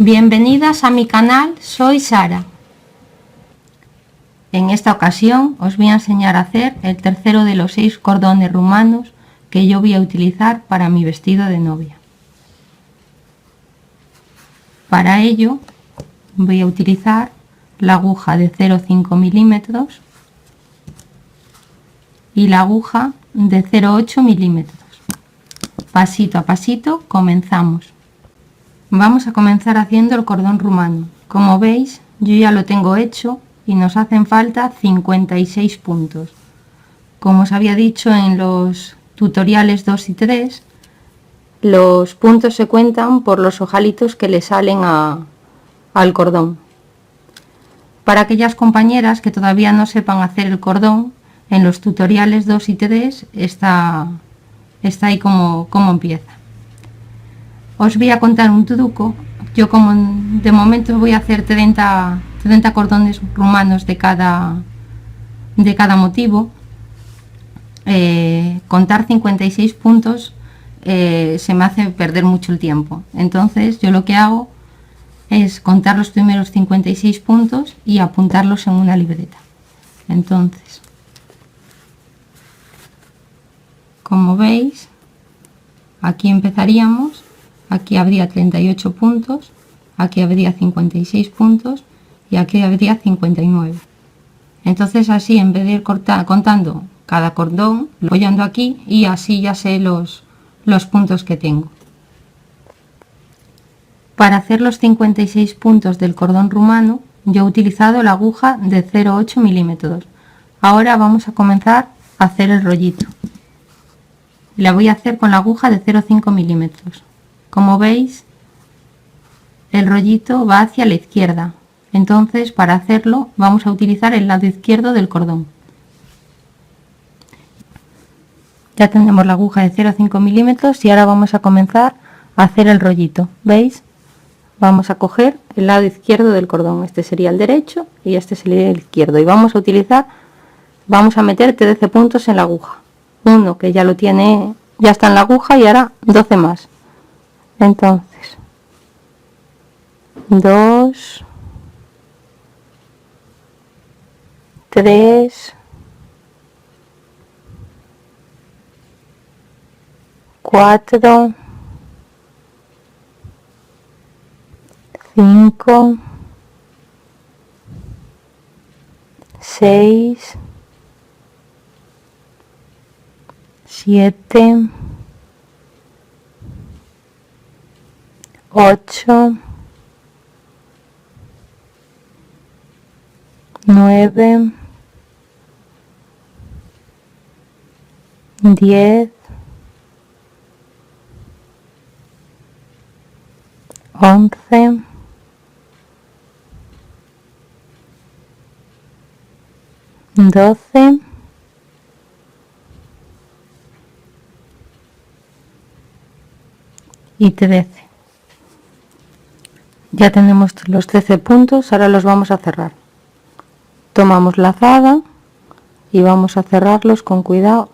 Bienvenidas a mi canal, soy Sara. En esta ocasión os voy a enseñar a hacer el tercero de los 6 cordones rumanos que yo voy a utilizar para mi vestido de novia. Para ello voy a utilizar la aguja de 0,5 milímetros y la aguja de 0,8 milímetros. Pasito a pasito comenzamos. Vamos a comenzar haciendo el cordón rumano. Como veis, yo ya lo tengo hecho y nos hacen falta 56 puntos. Como os había dicho en los tutoriales 2 y 3, los puntos se cuentan por los ojalitos que le salen al cordón. Para aquellas compañeras que todavía no sepan hacer el cordón, en los tutoriales 2 y 3 está ahí cómo empieza. Os voy a contar un truco. Yo como de momento voy a hacer 30 cordones rumanos de cada motivo, contar 56 puntos se me hace perder mucho el tiempo. Entonces yo lo que hago es contar los primeros 56 puntos y apuntarlos en una libreta. Entonces, como veis, aquí empezaríamos. Aquí habría 38 puntos, aquí habría 56 puntos y aquí habría 59. Entonces así, en vez de ir contando cada cordón, lo voy apoyando aquí y así ya sé los puntos que tengo. Para hacer los 56 puntos del cordón rumano, yo he utilizado la aguja de 0,8 milímetros. Ahora vamos a comenzar a hacer el rollito. La voy a hacer con la aguja de 0,5 milímetros. Como veis, el rollito va hacia la izquierda, entonces para hacerlo vamos a utilizar el lado izquierdo del cordón. Ya tenemos la aguja de 0,5 milímetros y ahora vamos a comenzar a hacer el rollito. ¿Veis? Vamos a coger el lado izquierdo del cordón, este sería el derecho y este sería el izquierdo, y vamos a meter 13 puntos en la aguja. Uno que ya lo tiene, ya está en la aguja, y ahora 12 más. Entonces, 2, 3, 4, 5, 6, 7, 8, 9, 10, 11, 12, y 13. Ya tenemos los 13 puntos, ahora los vamos a cerrar. Tomamos la lazada y vamos a cerrarlos con cuidado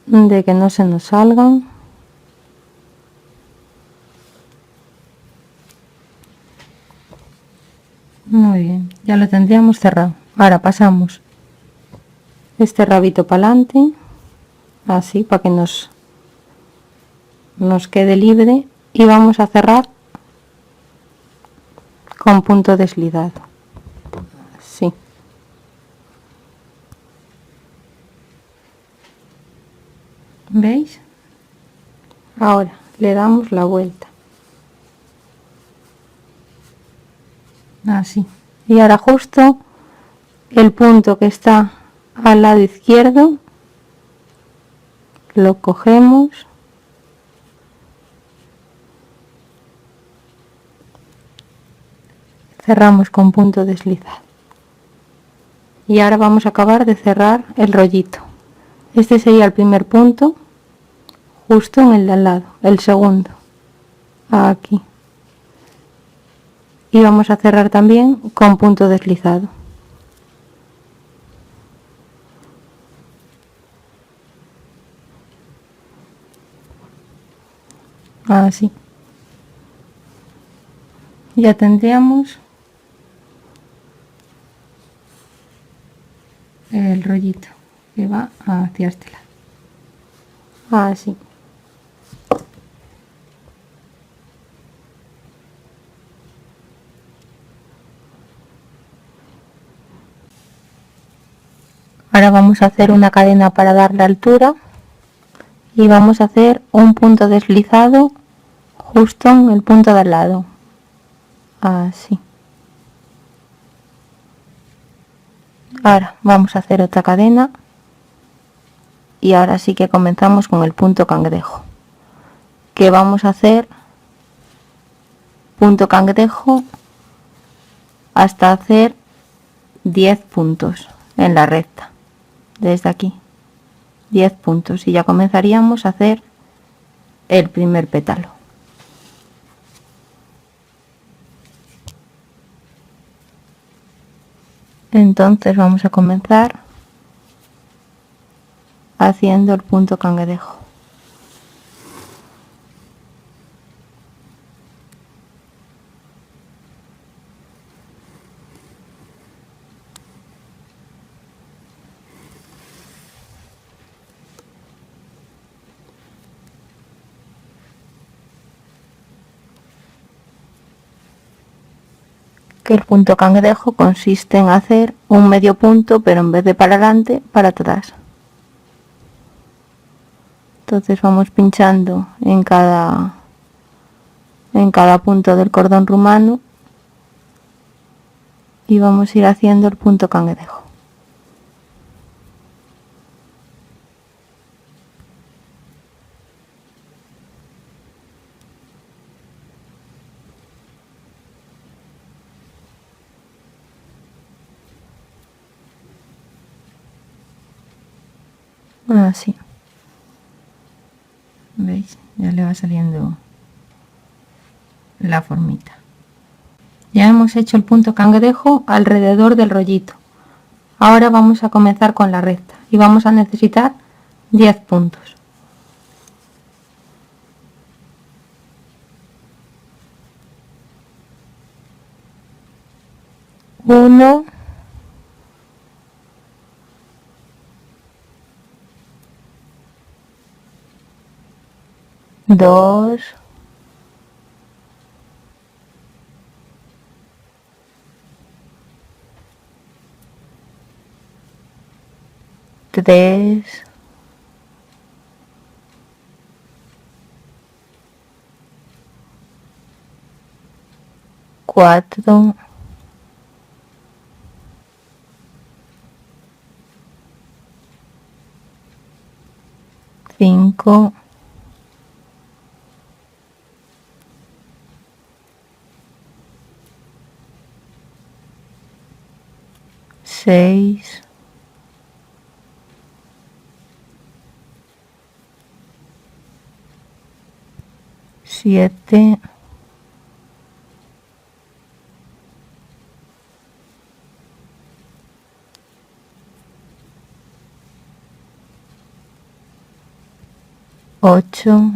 de que no se nos salgan. Muy bien, ya lo tendríamos cerrado. Ahora pasamos este rabito para adelante, así para que nos quede libre, y vamos a cerrar con punto deslizado. Así. ¿Veis? Ahora le damos la vuelta. Así. Y ahora justo el punto que está al lado izquierdo lo cogemos cerramos con punto deslizado, y ahora vamos a acabar de cerrar el rollito. Este sería el primer punto, justo en el de al lado, el segundo aquí, y vamos a cerrar también con punto deslizado. Así. ya tendríamos el rollito que va hacia este lado, así. Ahora vamos a hacer una cadena para darle altura y vamos a hacer un punto deslizado justo en el punto de al lado, así. Ahora vamos a hacer otra cadena y ahora sí que comenzamos con el punto cangrejo, que vamos a hacer punto cangrejo hasta hacer 10 puntos en la recta, desde aquí 10 puntos, y ya comenzaríamos a hacer el primer pétalo. Entonces vamos a comenzar haciendo el punto cangrejo. Que el punto cangrejo consiste en hacer un medio punto, pero en vez de para adelante, para atrás. Entonces vamos pinchando en cada punto del cordón rumano y vamos a ir haciendo el punto cangrejo. Así. ¿Veis? Ya le va saliendo la formita. Ya hemos hecho el punto cangrejo alrededor del rollito. Ahora vamos a comenzar con la recta y vamos a necesitar 10 puntos. 1, 2, 3, 4, 5, 6, 7, 8,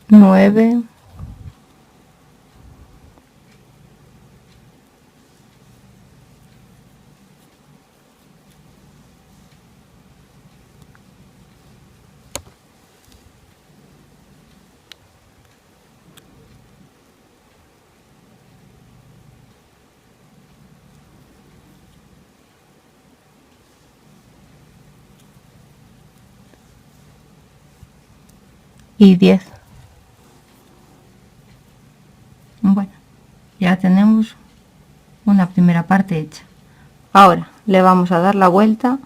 9, y 10. Bueno, ya tenemos una primera parte hecha. Ahora le vamos a dar la vuelta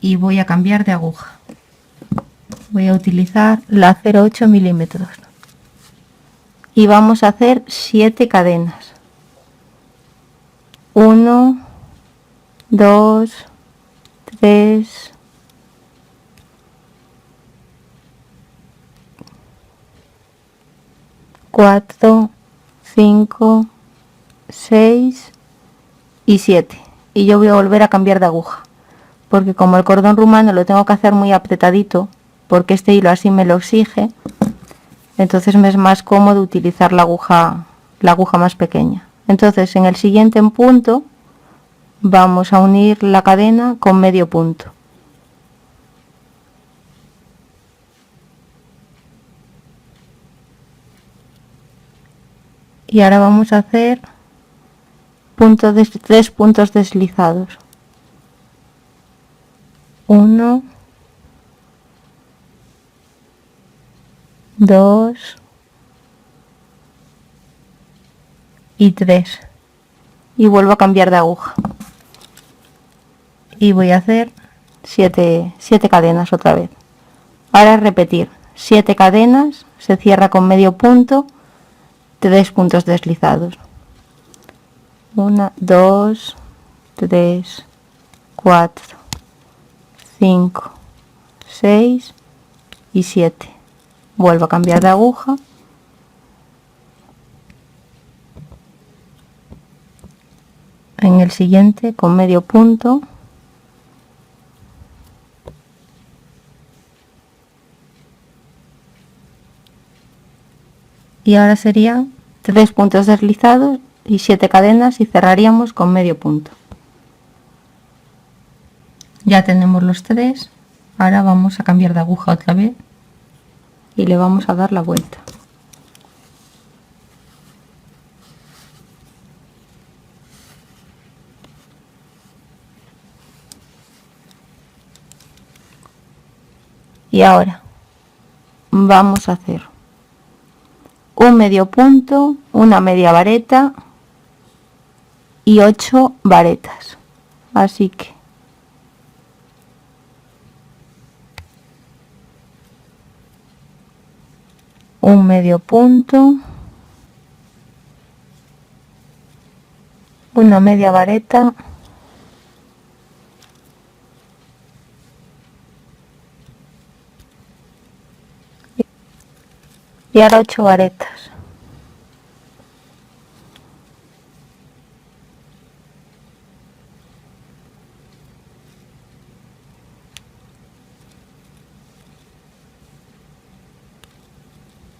y voy a cambiar de aguja. Voy a utilizar la 0,8 milímetros y vamos a hacer 7 cadenas. 1, 2, 3, 4, 5, 6 y 7. y yo voy a volver a cambiar de aguja, porque como el cordón rumano lo tengo que hacer muy apretadito, porque este hilo así me lo exige, entonces me es más cómodo utilizar la aguja más pequeña. Entonces en el siguiente punto vamos a unir la cadena con medio punto. Y ahora vamos a hacer tres puntos deslizados. 1, 2 y 3. Y vuelvo a cambiar de aguja. Y voy a hacer 7 cadenas otra vez. Ahora repetir 7 cadenas, se cierra con medio punto, 3 puntos deslizados. 1, 2, 3, 4, 5, 6 y 7. Vuelvo a cambiar de aguja. En el siguiente con medio punto. Y ahora serían 3 puntos deslizados y 7 cadenas y cerraríamos con medio punto. Ya tenemos los 3. Ahora vamos a cambiar de aguja otra vez y le vamos a dar la vuelta. Y ahora vamos a hacer un medio punto, una media vareta y 8 varetas. Así que un medio punto, una media vareta y ahora 8 varetas.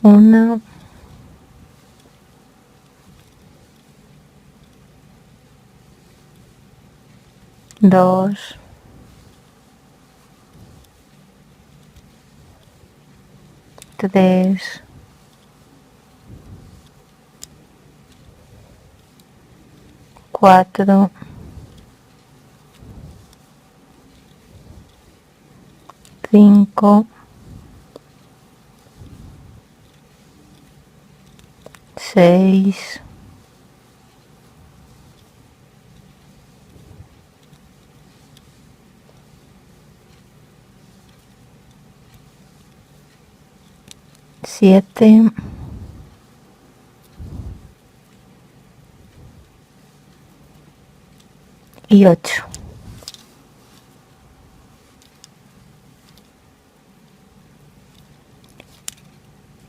Una, dos, tres, cuatro, cinco, seis, siete, y 8.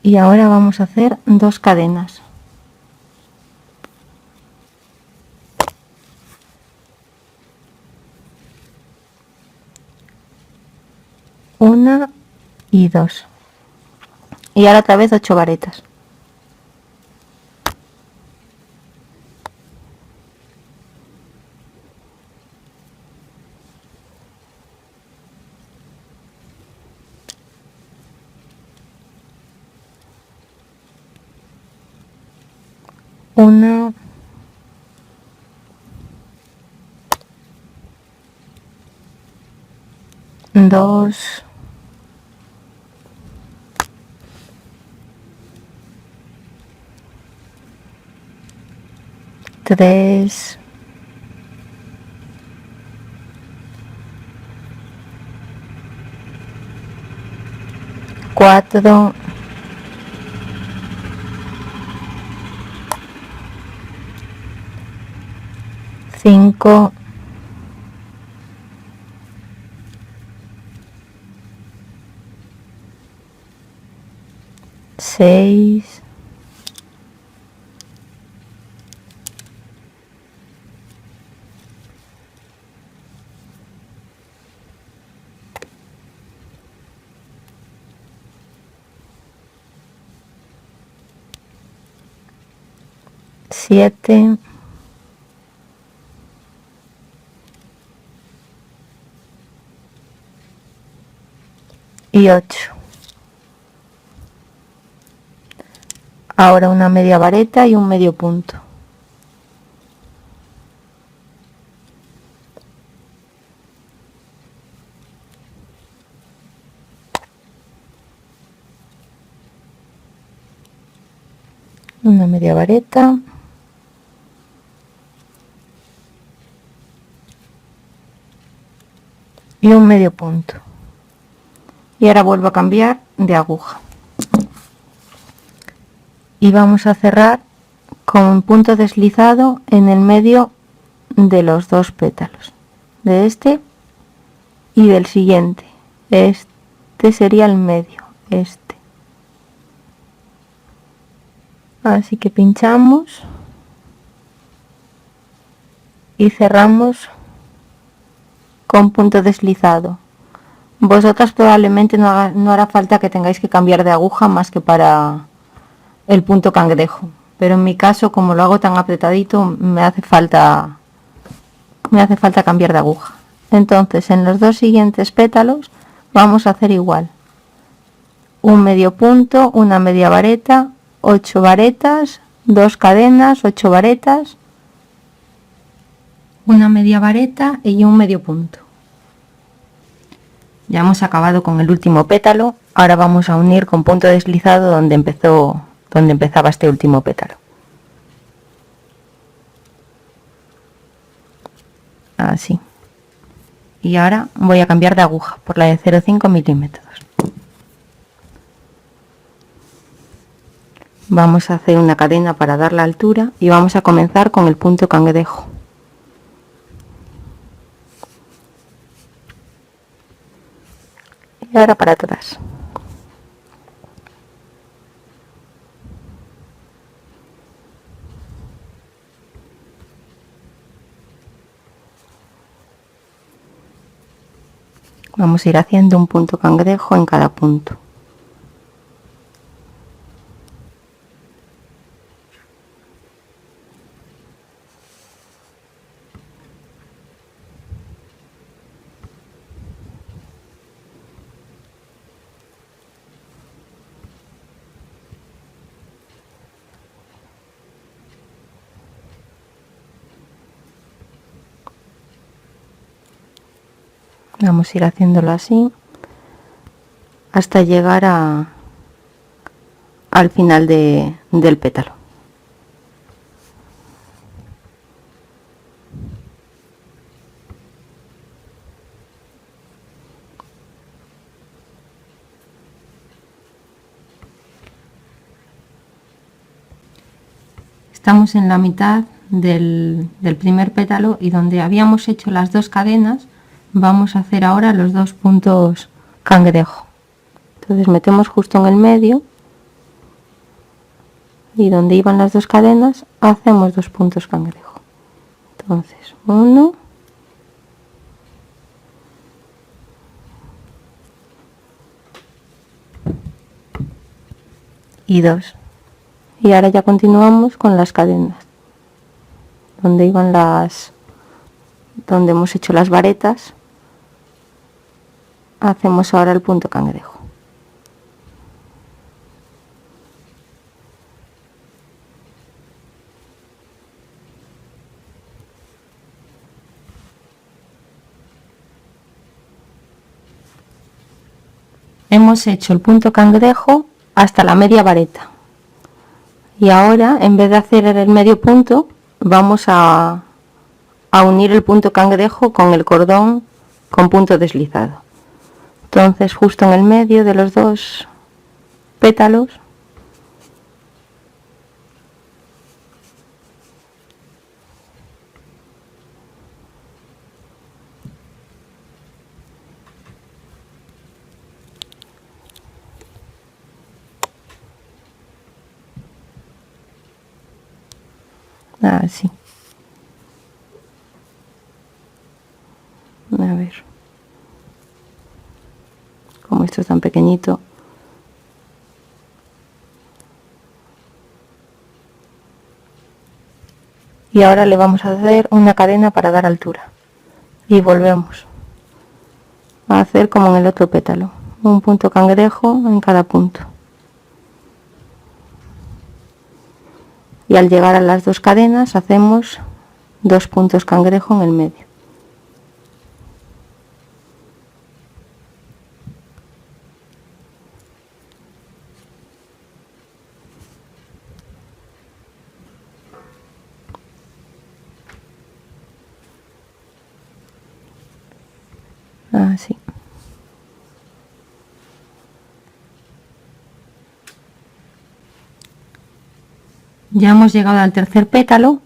Y ahora vamos a hacer 2 cadenas. Una y 2. Y ahora otra vez 8 varetas. Una, dos, tres, cuatro, cinco, seis, 7 y 8. Ahora una media vareta y un medio punto. Una media vareta y un medio punto. Y ahora vuelvo a cambiar de aguja y vamos a cerrar con un punto deslizado en el medio de los dos pétalos, de este y del siguiente. Este sería el medio, este. Así que pinchamos y cerramos con punto deslizado. Vosotras probablemente no hará falta que tengáis que cambiar de aguja más que para el punto cangrejo, pero en mi caso, como lo hago tan apretadito, me hace falta cambiar de aguja. Entonces en los dos siguientes pétalos vamos a hacer igual: un medio punto, una media vareta, 8 varetas, 2 cadenas, 8 varetas, una media vareta y un medio punto. Ya hemos acabado con el último pétalo. Ahora vamos a unir con punto deslizado donde empezaba este último pétalo. Así. Y ahora voy a cambiar de aguja por la de 0,5 milímetros. Vamos a hacer una cadena para dar la altura y vamos a comenzar con el punto cangrejo. Y ahora para atrás. Vamos a ir haciendo un punto cangrejo en cada punto. Vamos a ir haciéndolo así hasta llegar al final del pétalo. Estamos en la mitad del primer pétalo y donde habíamos hecho las 2 cadenas vamos a hacer ahora los 2 puntos cangrejo. Entonces metemos justo en el medio y donde iban las 2 cadenas hacemos 2 puntos cangrejo. Entonces 1 y 2. Y ahora ya continuamos con las cadenas donde hemos hecho las varetas. Hacemos ahora el punto cangrejo. Hemos hecho el punto cangrejo hasta la media vareta y ahora en vez de hacer el medio punto vamos a unir el punto cangrejo con el cordón con punto deslizado. Entonces justo en el medio de los 2 pétalos así. A ver, como esto es tan pequeñito, y ahora le vamos a hacer una cadena para dar altura y volvemos a hacer como en el otro pétalo, un punto cangrejo en cada punto, y al llegar a las dos cadenas hacemos 2 puntos cangrejo en el medio. Así. Ya hemos llegado al tercer pétalo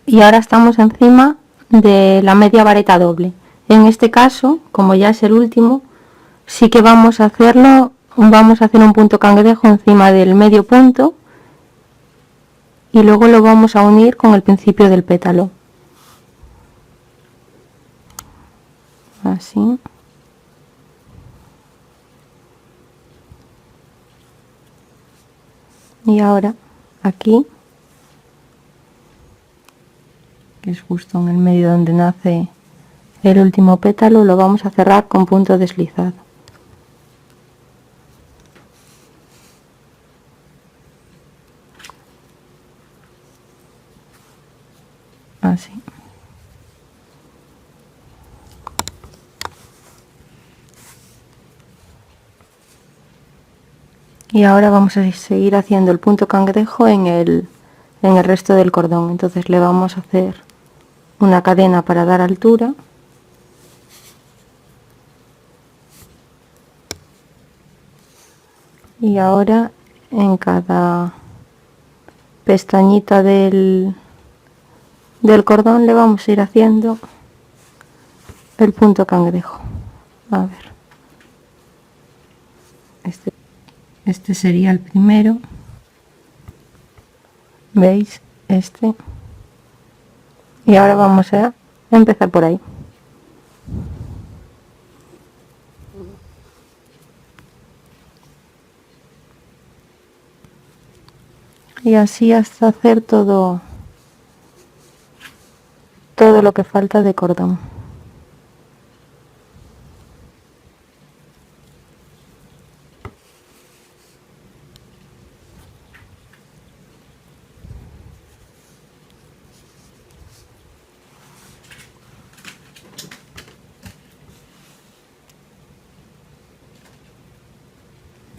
y ahora estamos encima de la media vareta doble. En este caso, como ya es el último, sí que vamos a hacerlo, vamos a hacer un punto cangrejo encima del medio punto y luego lo vamos a unir con el principio del pétalo. Así. Y ahora aquí, que es justo en el medio donde nace el último pétalo, lo vamos a cerrar con punto deslizado. Así. Y ahora vamos a seguir haciendo el punto cangrejo en el resto del cordón. Entonces le vamos a hacer una cadena para dar altura. Y ahora en cada pestañita del cordón le vamos a ir haciendo el punto cangrejo. A ver. Este sería el primero. ¿Veis? Este. Y ahora vamos a empezar por ahí. Y así hasta hacer todo lo que falta de cordón.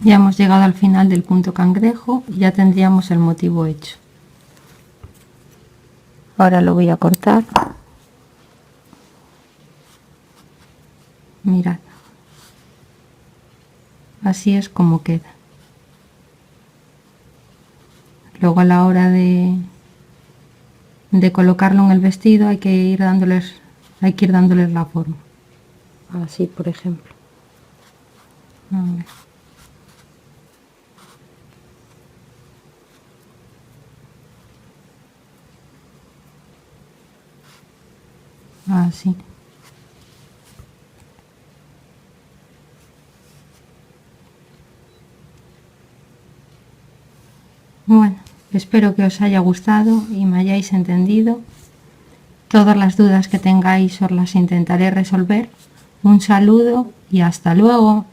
Ya hemos llegado al final del punto cangrejo y ya tendríamos el motivo hecho. Ahora lo voy a cortar. Mirad. Así es como queda. Luego a la hora de colocarlo en el vestido hay que ir dándoles la forma. Así, por ejemplo. A ver. Así. Bueno, espero que os haya gustado y me hayáis entendido. Todas las dudas que tengáis os las intentaré resolver. Un saludo y hasta luego.